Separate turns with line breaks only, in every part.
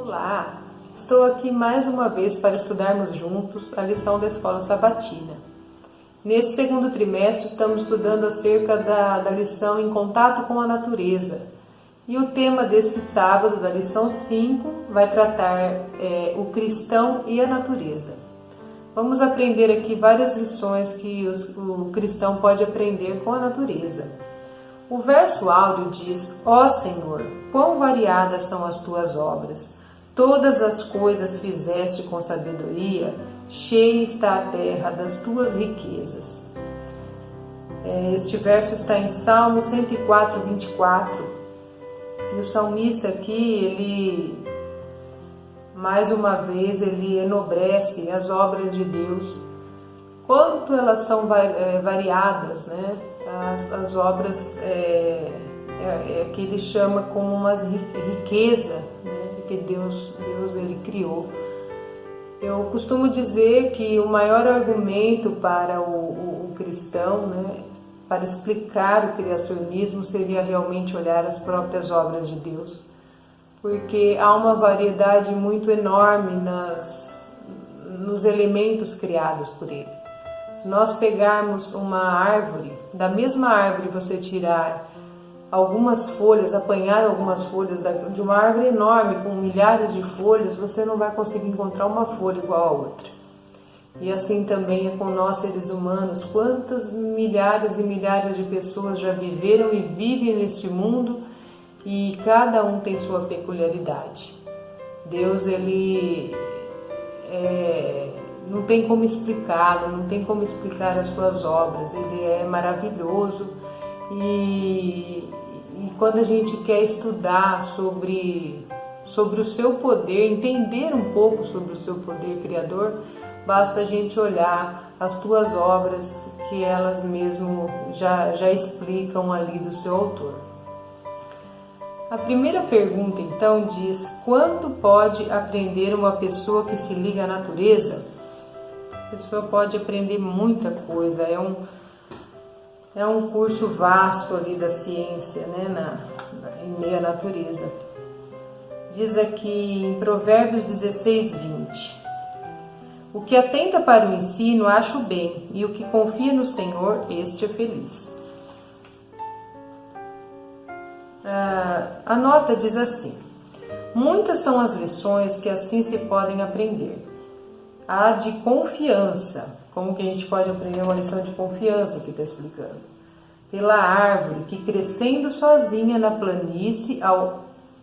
Olá, estou aqui mais uma vez para estudarmos juntos a lição da Escola Sabatina. Nesse segundo trimestre estamos estudando acerca da lição Em Contato com a Natureza. E o tema deste sábado, da lição 5, vai tratar o cristão e a natureza. Vamos aprender aqui várias lições que o cristão pode aprender com a natureza. O verso áureo diz: Ó Senhor, quão variadas são as tuas obras! Todas as coisas fizeste com sabedoria, cheia está a terra das tuas riquezas. Este verso está em Salmos 104, 24. E o salmista aqui, ele, mais uma vez, ele enobrece as obras de Deus. Quanto elas são variadas, né? As obras que ele chama como uma riqueza, né? Que Deus ele criou. Eu costumo dizer que o maior argumento para o cristão, né, para explicar o criacionismo, seria realmente olhar as próprias obras de Deus, porque há uma variedade muito enorme nos elementos criados por Ele. Se nós pegarmos uma árvore, da mesma árvore você tirar algumas folhas, apanhar algumas folhas de uma árvore enorme com milhares de folhas, você não vai conseguir encontrar uma folha igual a outra. E assim também é com nós seres humanos. Quantas milhares e milhares de pessoas já viveram e vivem neste mundo, e cada um tem sua peculiaridade. Deus, ele não tem como explicá-lo, não tem como explicar as suas obras. Ele é maravilhoso. E quando a gente quer estudar sobre o seu poder, entender um pouco sobre o seu poder criador, basta a gente olhar as tuas obras, que elas mesmo já explicam ali do seu autor. A primeira pergunta então diz: quanto pode aprender uma pessoa que se liga à natureza? A pessoa pode aprender muita coisa, é um curso vasto ali da ciência, né, em meio à natureza. Diz aqui em Provérbios 16, 20: o que atenta para o ensino acha o bem, e o que confia no Senhor, este é feliz. A nota diz assim: muitas são as lições que assim se podem aprender. A de confiança. Como que a gente pode aprender uma lição de confiança que está explicando? Pela árvore que, crescendo sozinha na planície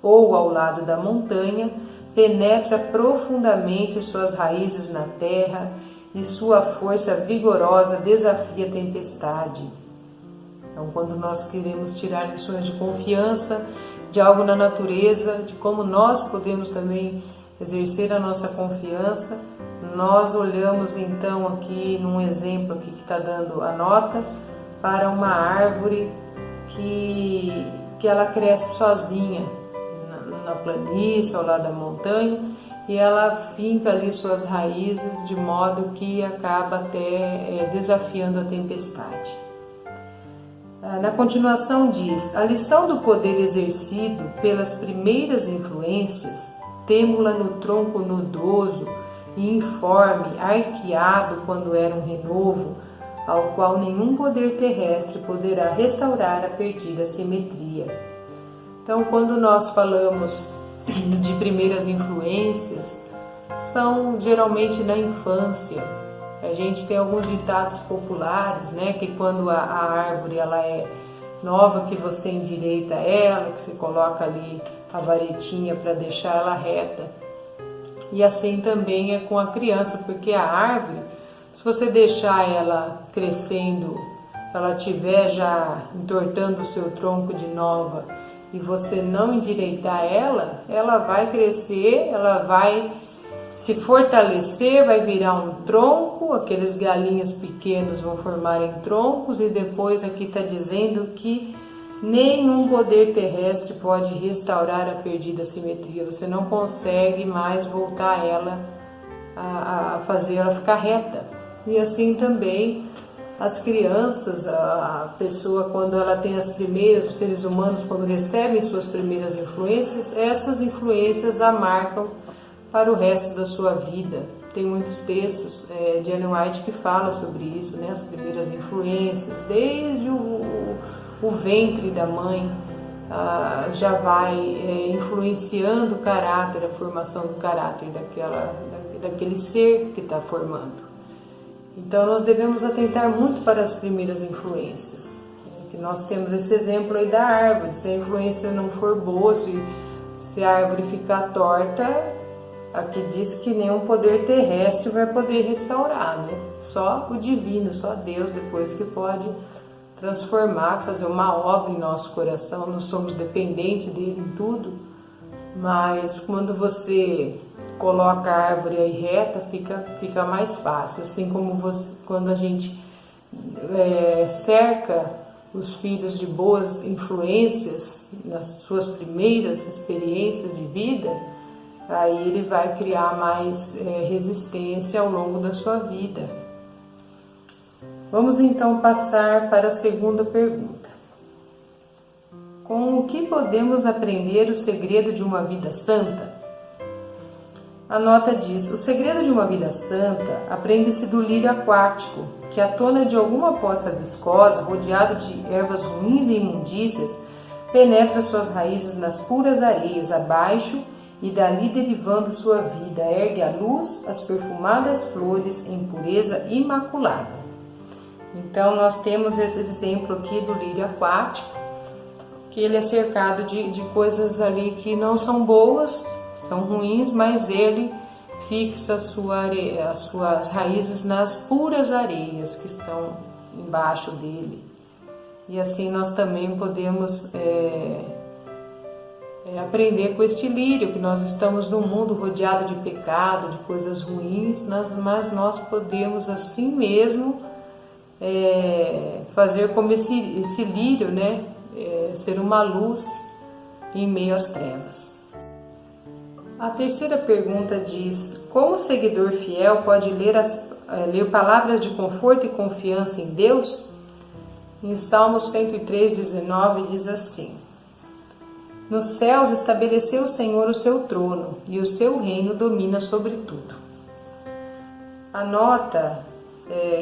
ou ao lado da montanha, penetra profundamente suas raízes na terra e sua força vigorosa desafia a tempestade. Então, quando nós queremos tirar lições de confiança de algo na natureza, de como nós podemos também exercer a nossa confiança, nós olhamos então aqui num exemplo aqui que está dando a nota para uma árvore que ela cresce sozinha na planície ao lado da montanha, e ela finca ali suas raízes de modo que acaba até desafiando a tempestade. Na continuação diz: a lição do poder exercido pelas primeiras influências, temo-la no tronco nudoso e informe, arqueado quando era um renovo, ao qual nenhum poder terrestre poderá restaurar a perdida simetria. Então, quando nós falamos de primeiras influências, são geralmente na infância. A gente tem alguns ditados populares, né, que quando a árvore ela é nova, que você endireita ela, que você coloca ali a varetinha para deixar ela reta. E assim também é com a criança, porque a árvore, se você deixar ela crescendo, ela estiver já entortando o seu tronco de nova e você não endireitar ela vai crescer, ela vai se fortalecer, vai virar um tronco, aqueles galinhos pequenos vão formarem troncos, e depois aqui está dizendo que nenhum poder terrestre pode restaurar a perdida simetria. Você não consegue mais voltar ela a fazer ela ficar reta. E assim também As crianças, a pessoa quando ela tem as primeiras, os seres humanos quando recebem suas primeiras influências, essas influências a marcam para o resto da sua vida. Tem muitos textos de Ellen White que falam sobre isso, né? As primeiras influências, desde o ventre da mãe, já vai influenciando o caráter, a formação do caráter daquele ser que está formando. Então nós devemos atentar muito para as primeiras influências. Que nós temos esse exemplo aí da árvore. Se a influência não for boa, se a árvore ficar torta, aqui diz que nenhum poder terrestre vai poder restaurar, né? Só o divino, só Deus depois que pode transformar, fazer uma obra em nosso coração. Nós somos dependentes dele em tudo, mas quando você coloca a árvore aí reta, fica mais fácil. Assim como quando a gente cerca os filhos de boas influências nas suas primeiras experiências de vida, aí ele vai criar mais resistência ao longo da sua vida. Vamos então passar para a segunda pergunta. Com o que podemos aprender o segredo de uma vida santa? A nota diz: o segredo de uma vida santa aprende-se do lírio aquático, que à tona de alguma poça viscosa, rodeado de ervas ruins e imundícias, penetra suas raízes nas puras areias abaixo e dali derivando sua vida, ergue à luz as perfumadas flores em pureza imaculada. Então nós temos esse exemplo aqui do lírio aquático, que ele é cercado de coisas ali que não são boas, são ruins, mas ele fixa as suas raízes nas puras areias que estão embaixo dele. E assim nós também podemos aprender com este lírio, que nós estamos num mundo rodeado de pecado, de coisas ruins, mas nós podemos assim mesmo fazer como esse lírio, né? Ser uma luz em meio às trevas. A terceira pergunta diz: como o seguidor fiel pode ler palavras de conforto e confiança em Deus? Em Salmos 103:19 diz assim: nos céus estabeleceu o Senhor o seu trono, e o seu reino domina sobre tudo. A nota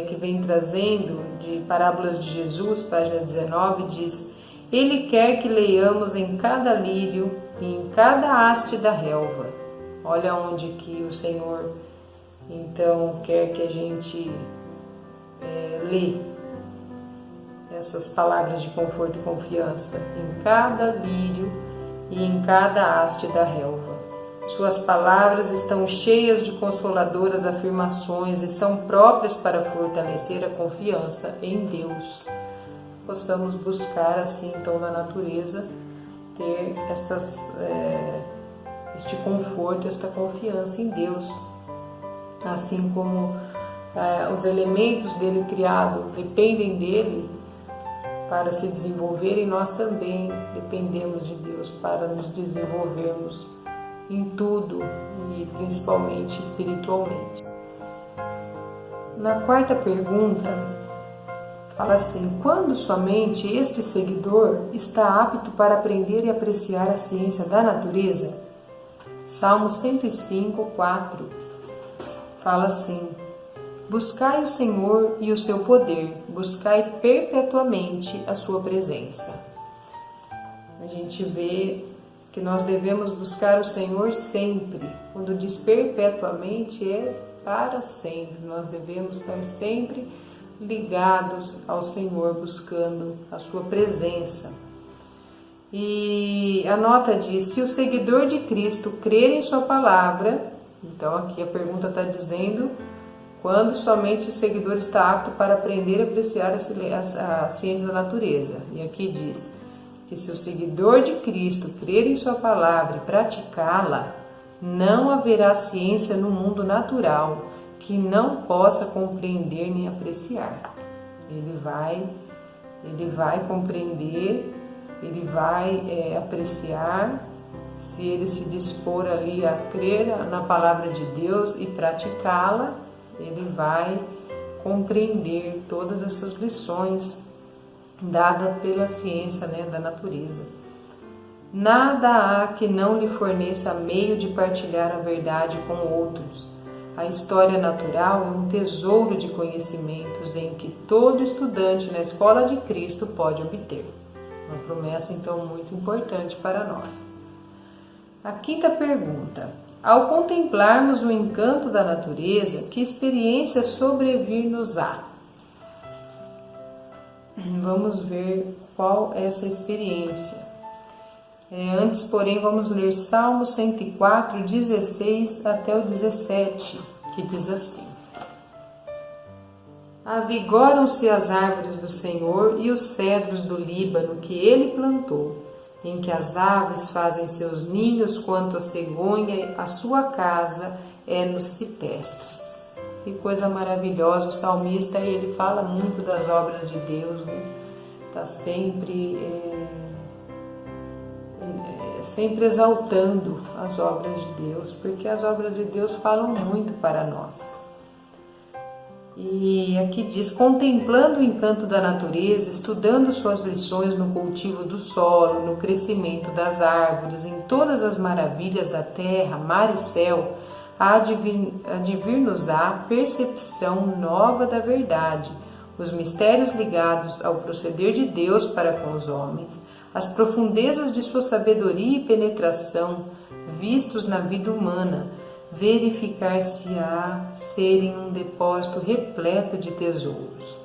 que vem trazendo de Parábolas de Jesus, página 19, diz: ele quer que leiamos em cada lírio e em cada haste da relva. Olha onde que o Senhor então quer que a gente lê essas palavras de conforto e confiança em cada lírio e em cada haste da relva. Suas palavras estão cheias de consoladoras afirmações e são próprias para fortalecer a confiança em Deus. Possamos buscar assim então na natureza ter este conforto, esta confiança em Deus, assim como os elementos dele criado dependem dele para se desenvolverem, nós também dependemos de Deus para nos desenvolvermos em tudo e principalmente espiritualmente. Na quarta pergunta, fala assim: quando somente este seguidor está apto para aprender e apreciar a ciência da natureza? Salmo 105:4 fala assim: buscai o Senhor e o seu poder, buscai perpetuamente a sua presença. A gente vê que nós devemos buscar o Senhor sempre. Quando diz perpetuamente, é para sempre. Nós devemos estar sempre ligados ao Senhor, buscando a sua presença. E a nota diz: se o seguidor de Cristo crer em sua palavra, então aqui a pergunta está dizendo quando somente o seguidor está apto para aprender e apreciar a ciência da natureza. E aqui diz que se o seguidor de Cristo crer em sua palavra e praticá-la, não haverá ciência no mundo natural que não possa compreender nem apreciar. Ele vai compreender, ele vai apreciar, se ele se dispor ali a crer na palavra de Deus e praticá-la, ele vai compreender todas essas lições dadas pela ciência, da natureza. Nada há que não lhe forneça meio de partilhar a verdade com outros. A história natural é um tesouro de conhecimentos em que todo estudante na Escola de Cristo pode obter. Uma promessa, então, muito importante para nós. A quinta pergunta. Ao contemplarmos o encanto da natureza, que experiência sobrevir-nos-á? Vamos ver qual é essa experiência. Antes, porém, vamos ler Salmo 104, 16 até o 17, que diz assim: Avigoram-se as árvores do Senhor e os cedros do Líbano que ele plantou, em que as aves fazem seus ninhos, quanto a cegonha, a sua casa é nos cipestres. Que coisa maravilhosa! O salmista, ele fala muito das obras de Deus, está sempre exaltando as obras de Deus, porque as obras de Deus falam muito para nós. E aqui diz: contemplando o encanto da natureza, estudando suas lições no cultivo do solo, no crescimento das árvores, em todas as maravilhas da terra, mar e céu, há de vir-nos-á percepção nova da verdade, os mistérios ligados ao proceder de Deus para com os homens, as profundezas de sua sabedoria e penetração, vistos na vida humana, verificar-se-á serem um depósito repleto de tesouros.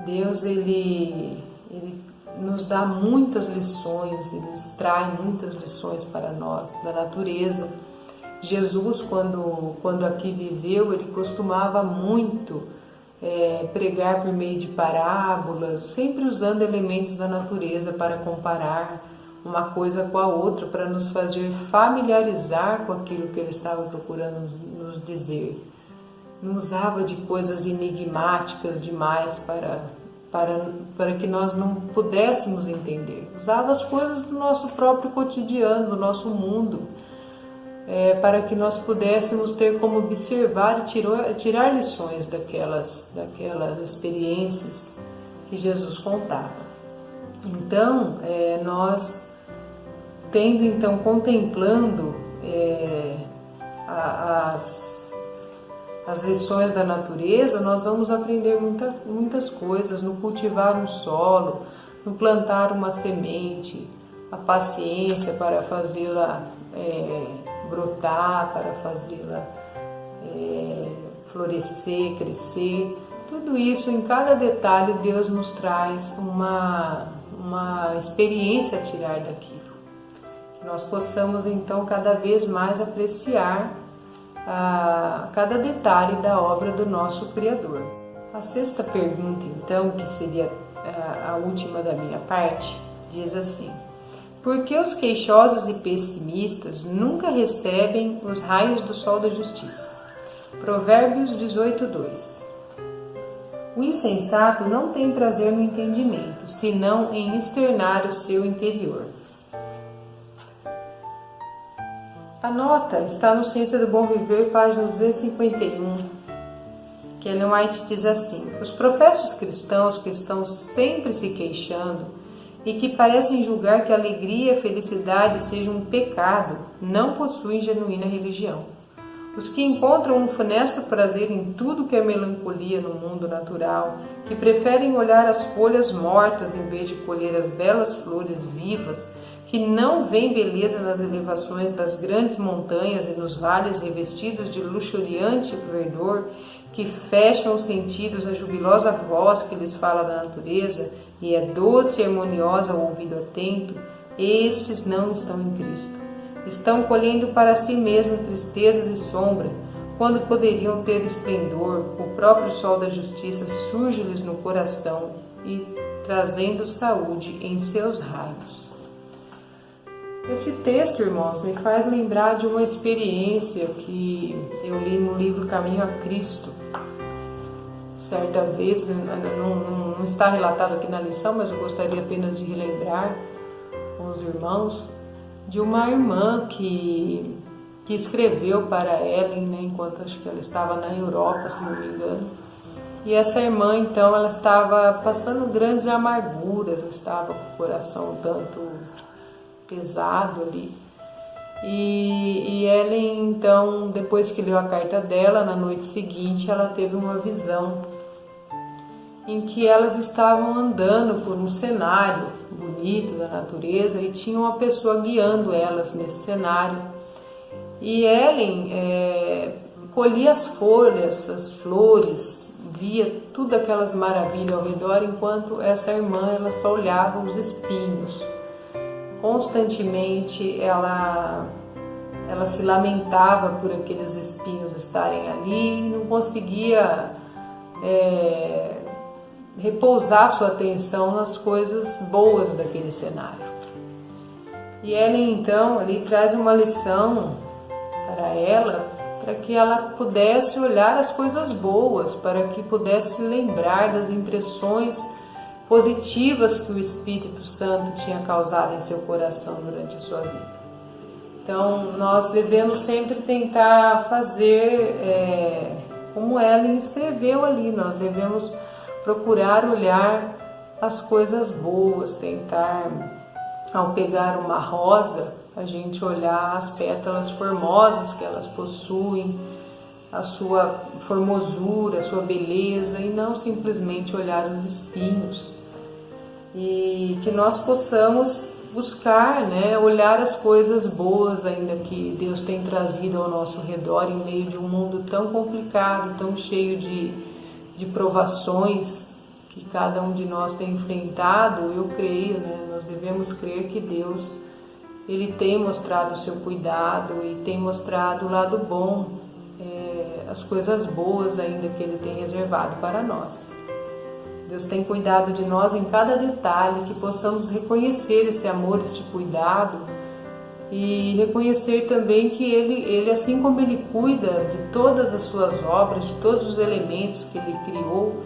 Deus, ele nos dá muitas lições, ele extrai muitas lições para nós da natureza. Jesus, quando aqui viveu, ele costumava muito pregar por meio de parábolas, sempre usando elementos da natureza para comparar uma coisa com a outra, para nos fazer familiarizar com aquilo que ele estava procurando nos dizer. Não usava de coisas enigmáticas demais para que nós não pudéssemos entender. Usava as coisas do nosso próprio cotidiano, do nosso mundo, para que nós pudéssemos ter como observar e tirar lições daquelas experiências que Jesus contava. Então, nós contemplando as lições da natureza, nós vamos aprender muitas coisas, no cultivar um solo, no plantar uma semente, a paciência para fazê-la brotar, para fazê-la florescer, crescer. Tudo isso, em cada detalhe, Deus nos traz uma experiência a tirar daquilo. Que nós possamos, então, cada vez mais apreciar cada detalhe da obra do nosso Criador. A sexta pergunta, então, que seria a última da minha parte, diz assim: por que os queixosos e pessimistas nunca recebem os raios do sol da justiça? Provérbios 18:2. O insensato não tem prazer no entendimento, senão em externar o seu interior. A nota está no Ciência do Bom Viver, página 251, que Ellen White diz assim: os professos cristãos que estão sempre se queixando e que parecem julgar que a alegria e a felicidade sejam um pecado, não possuem genuína religião. Os que encontram um funesto prazer em tudo que é melancolia no mundo natural, que preferem olhar as folhas mortas em vez de colher as belas flores vivas, que não veem beleza nas elevações das grandes montanhas e nos vales revestidos de luxuriante verdor, que fecham os sentidos à jubilosa voz que lhes fala da natureza e é doce e harmoniosa ao ouvido atento, estes não estão em Cristo. Estão colhendo para si mesmos tristezas e sombra, quando poderiam ter esplendor. O próprio sol da justiça surge-lhes no coração e trazendo saúde em seus raios. Esse texto, irmãos, me faz lembrar de uma experiência que eu li no livro Caminho a Cristo. Certa vez, não está relatado aqui na lição, mas eu gostaria apenas de relembrar com os irmãos, de uma irmã que que escreveu para Ellen, né, enquanto acho que ela estava na Europa, se não me engano. E essa irmã, então, ela estava passando grandes amarguras, estava com o coração um tanto pesado ali. E Ellen, então, depois que leu a carta dela, na noite seguinte, ela teve uma visão em que elas estavam andando por um cenário bonito da natureza e tinha uma pessoa guiando elas nesse cenário. E Ellen colhia as folhas, as flores, via tudo aquelas maravilhas ao redor, enquanto essa irmã ela só olhava os espinhos. Constantemente ela se lamentava por aqueles espinhos estarem ali e não conseguia repousar sua atenção nas coisas boas daquele cenário. E Ellen então ali traz uma lição para ela, para que ela pudesse olhar as coisas boas, para que pudesse lembrar das impressões positivas que o Espírito Santo tinha causado em seu coração durante a sua vida. Então, nós devemos sempre tentar fazer como Ellen escreveu ali, nós devemos procurar olhar as coisas boas, tentar, ao pegar uma rosa, a gente olhar as pétalas formosas que elas possuem, a sua formosura, a sua beleza, e não simplesmente olhar os espinhos. E que nós possamos buscar, né, olhar as coisas boas ainda que Deus tem trazido ao nosso redor em meio de um mundo tão complicado, tão cheio de provações que cada um de nós tem enfrentado. Eu creio, né, nós devemos crer que Deus Ele tem mostrado o seu cuidado e tem mostrado o lado bom, as coisas boas ainda que Ele tem reservado para nós. Deus tem cuidado de nós em cada detalhe, que possamos reconhecer esse amor, esse cuidado e reconhecer também que Ele, assim como Ele cuida de todas as suas obras, de todos os elementos que Ele criou,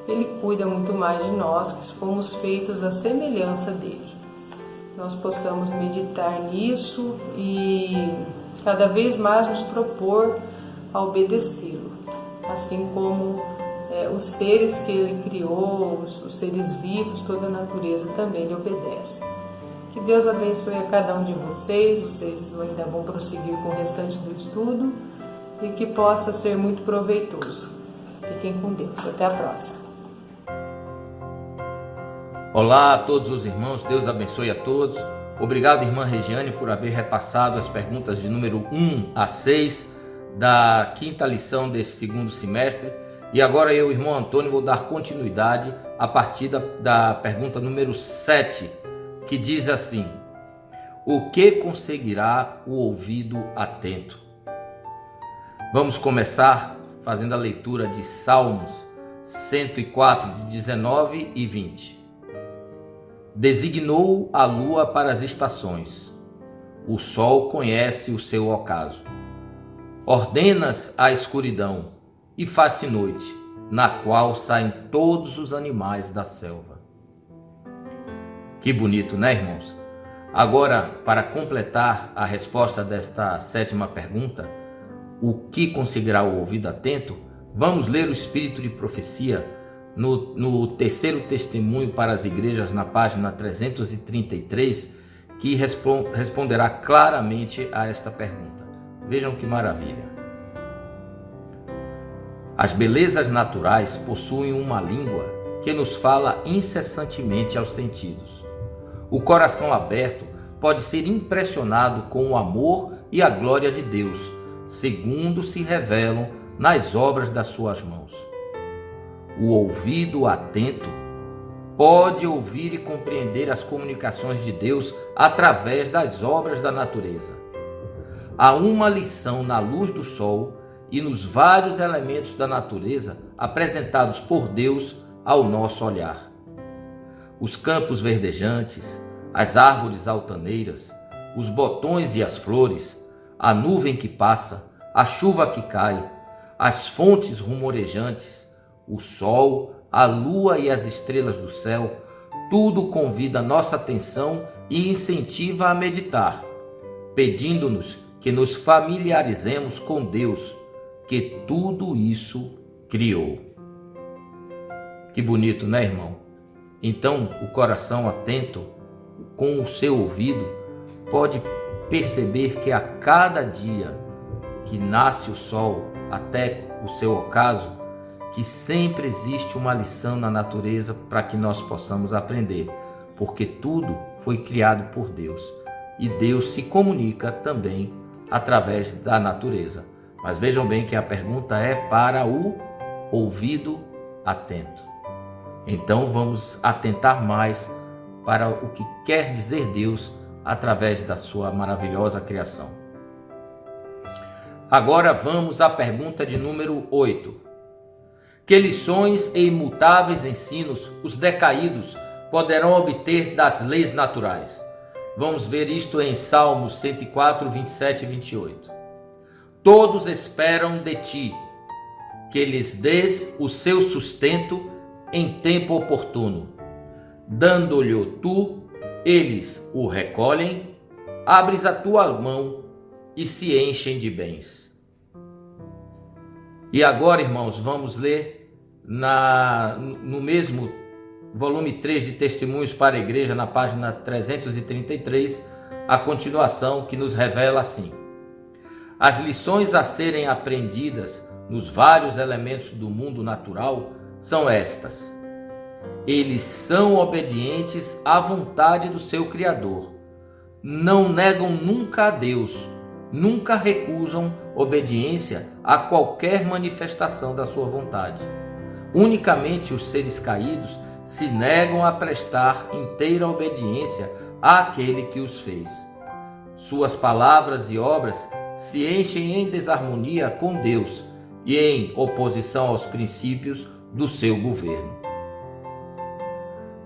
Ele cuida muito mais de nós, que fomos feitos à semelhança dEle. Nós possamos meditar nisso e cada vez mais nos propor a obedecê-lo, assim como os seres que Ele criou, os seres vivos, toda a natureza também lhe obedece. Que Deus abençoe a cada um de vocês ainda vão prosseguir com o restante do estudo e que possa ser muito proveitoso. Fiquem com Deus, até a próxima.
Olá a todos os irmãos, Deus abençoe a todos. Obrigado, irmã Regiane, por haver repassado as perguntas de número 1 a 6 da quinta lição desse segundo semestre. E agora eu, irmão Antônio, vou dar continuidade a partir da pergunta número 7, que diz assim: o que conseguirá o ouvido atento? Vamos começar fazendo a leitura de Salmos 104, de 19 e 20. Designou a lua para as estações, o sol conhece o seu ocaso. Ordenas a escuridão e faz-se noite, na qual saem todos os animais da selva. Que bonito, né, irmãos? Agora, para completar a resposta desta sétima pergunta, o que conseguirá o ouvido atento, vamos ler o Espírito de Profecia no terceiro testemunho para as igrejas, na página 333, que responderá claramente a esta pergunta. Vejam que maravilha. As belezas naturais possuem uma língua que nos fala incessantemente aos sentidos. O coração aberto pode ser impressionado com o amor e a glória de Deus, segundo se revelam nas obras das suas mãos. O ouvido atento pode ouvir e compreender as comunicações de Deus através das obras da natureza. Há uma lição na luz do sol e nos vários elementos da natureza apresentados por Deus ao nosso olhar. Os campos verdejantes, as árvores altaneiras, os botões e as flores, a nuvem que passa, a chuva que cai, as fontes rumorejantes, o sol, a lua e as estrelas do céu, tudo convida nossa atenção e incentiva a meditar, pedindo-nos que nos familiarizemos com Deus, que tudo isso criou. Que bonito, né, irmão? Então, o coração atento, com o seu ouvido, pode perceber que a cada dia que nasce o sol até o seu ocaso, que sempre existe uma lição na natureza para que nós possamos aprender, porque tudo foi criado por Deus e Deus se comunica também através da natureza. Mas vejam bem que a pergunta é para o ouvido atento. Então vamos atentar mais para o que quer dizer Deus através da sua maravilhosa criação. Agora vamos à pergunta de número 8. Que lições e imutáveis ensinos os decaídos poderão obter das leis naturais? Vamos ver isto em Salmos 104, 27 e 28. Todos esperam de ti, que lhes dês o seu sustento em tempo oportuno. Dando-lhe tu, eles o recolhem, abres a tua mão e se enchem de bens. E agora, irmãos, vamos ler no mesmo volume 3 de Testemunhos para a Igreja, na página 333, a continuação que nos revela assim: as lições a serem aprendidas nos vários elementos do mundo natural são estas. Eles são obedientes à vontade do seu Criador. Não negam nunca a Deus, nunca recusam obediência a qualquer manifestação da sua vontade. Unicamente os seres caídos se negam a prestar inteira obediência àquele que os fez. Suas palavras e obras se enchem em desarmonia com Deus e em oposição aos princípios do seu governo.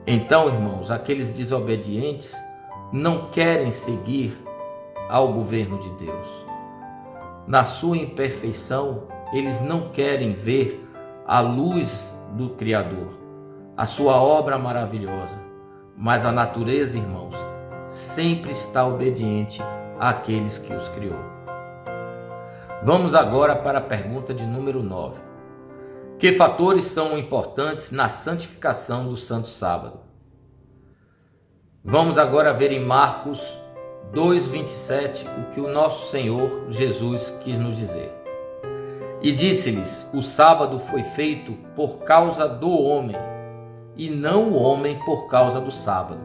Então, irmãos, aqueles desobedientes não querem seguir ao governo de Deus. Na sua imperfeição, eles não querem ver a luz do Criador, a sua obra maravilhosa. Mas a natureza, irmãos, sempre está obediente àqueles que os criou. Vamos agora para a pergunta de número 9. Que fatores são importantes na santificação do Santo Sábado? Vamos agora ver em Marcos 2:27 o que o nosso Senhor Jesus quis nos dizer. E disse-lhes: o sábado foi feito por causa do homem, e não o homem por causa do sábado.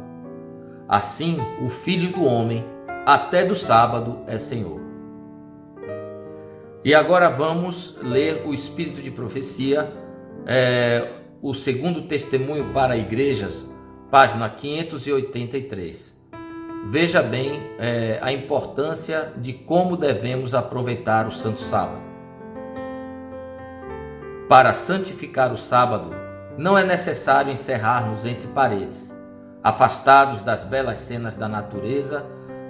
Assim, o Filho do homem, até do sábado, é Senhor. E agora vamos ler o Espírito de Profecia, o segundo testemunho para igrejas, página 583. Veja bem a importância de como devemos aproveitar o Santo Sábado. Para santificar o sábado, não é necessário encerrar-nos entre paredes, afastados das belas cenas da natureza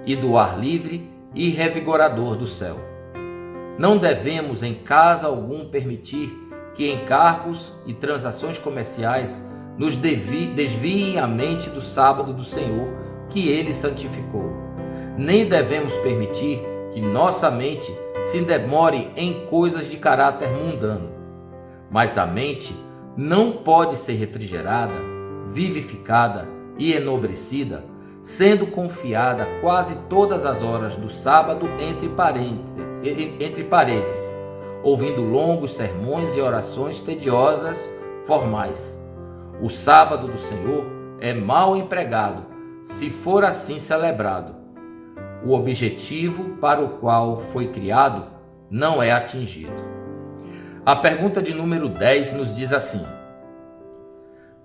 e do ar livre e revigorador do céu. Não devemos em casa algum permitir que encargos e transações comerciais nos desviem a mente do sábado do Senhor que Ele santificou. Nem devemos permitir que nossa mente se demore em coisas de caráter mundano. Mas a mente não pode ser refrigerada, vivificada e enobrecida, sendo confiada quase todas as horas do sábado entre paredes, ouvindo longos sermões e orações tediosas, formais. O sábado do Senhor é mal empregado, se for assim celebrado. O objetivo para o qual foi criado não é atingido. A pergunta de número 10 nos diz assim: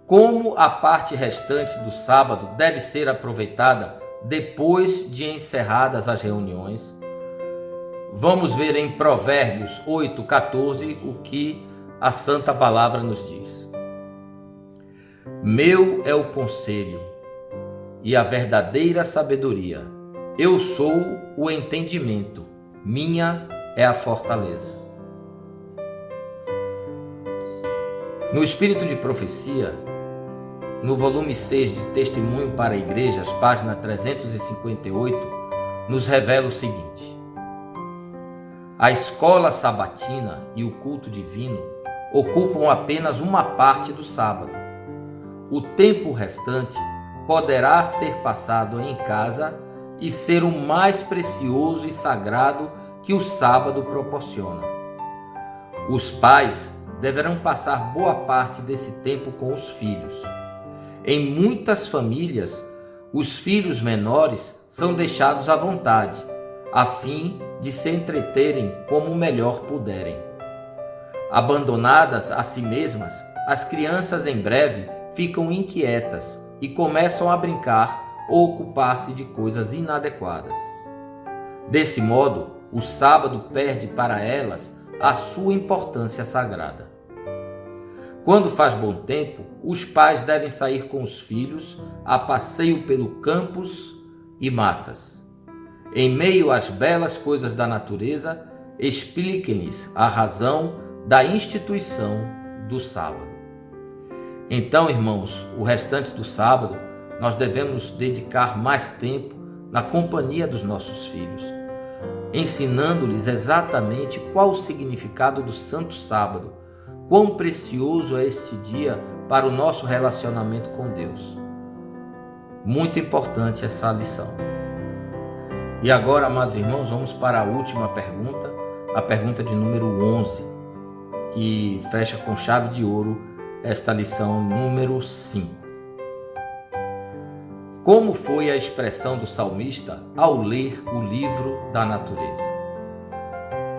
como a parte restante do sábado deve ser aproveitada depois de encerradas as reuniões? Vamos ver em Provérbios 8:14 o que a Santa Palavra nos diz. Meu é o conselho e a verdadeira sabedoria. Eu sou o entendimento, minha é a fortaleza. No Espírito de Profecia, no volume 6 de Testemunho para Igrejas, página 358, nos revela o seguinte: A escola sabatina e o culto divino ocupam apenas uma parte do sábado. O tempo restante poderá ser passado em casa e ser o mais precioso e sagrado que o sábado proporciona. Os pais deverão passar boa parte desse tempo com os filhos. Em muitas famílias, os filhos menores são deixados à vontade, a fim de se entreterem como melhor puderem. Abandonadas a si mesmas, as crianças em breve ficam inquietas e começam a brincar ou ocupar-se de coisas inadequadas. Desse modo, o sábado perde para elas a sua importância sagrada. Quando faz bom tempo, os pais devem sair com os filhos a passeio pelo campos e matas. Em meio às belas coisas da natureza, expliquem-lhes a razão da instituição do sábado. Então, irmãos, o restante do sábado, nós devemos dedicar mais tempo na companhia dos nossos filhos, ensinando-lhes exatamente qual o significado do Santo Sábado, quão precioso é este dia para o nosso relacionamento com Deus. Muito importante essa lição. E agora, amados irmãos, vamos para a última pergunta, a pergunta de número 11, que fecha com chave de ouro esta lição número 5. Como foi a expressão do salmista ao ler o livro da natureza?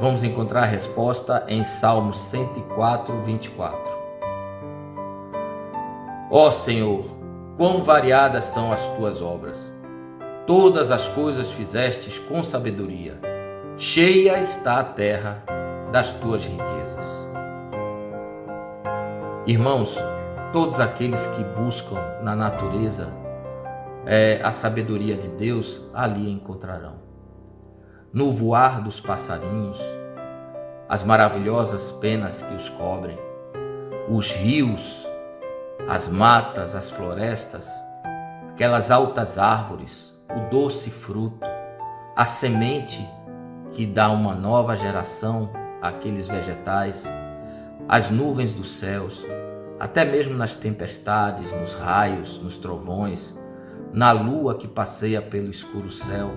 Vamos encontrar a resposta em Salmos 104, 24. Ó Senhor, quão variadas são as tuas obras! Todas as coisas fizestes com sabedoria. Cheia está a terra das tuas riquezas. Irmãos, todos aqueles que buscam na natureza a sabedoria de Deus, ali encontrarão. No voar dos passarinhos, as maravilhosas penas que os cobrem, os rios, as matas, as florestas, aquelas altas árvores, o doce fruto, a semente que dá uma nova geração àqueles vegetais, as nuvens dos céus, até mesmo nas tempestades, nos raios, nos trovões, na lua que passeia pelo escuro céu,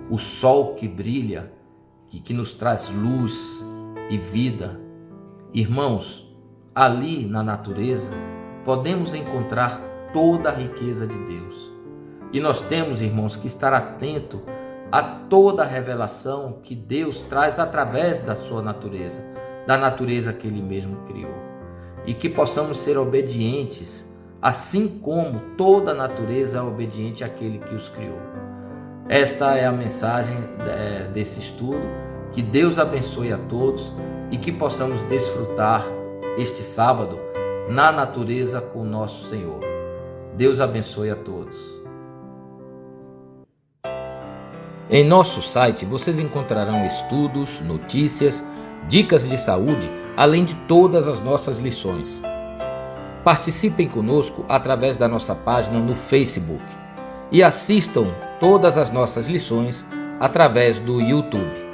o sol que brilha, que nos traz luz e vida. Irmãos, ali na natureza podemos encontrar toda a riqueza de Deus. E nós temos, irmãos, que estar atento a toda a revelação que Deus traz através da sua natureza, da natureza que Ele mesmo criou. E que possamos ser obedientes, assim como toda a natureza é obediente àquele que os criou. Esta é a mensagem desse estudo. Que Deus abençoe a todos e que possamos desfrutar este sábado na natureza com nosso Senhor. Deus abençoe a todos. Em nosso site vocês encontrarão estudos, notícias, dicas de saúde, além de todas as nossas lições. Participem conosco através da nossa página no Facebook e assistam todas as nossas lições através do YouTube.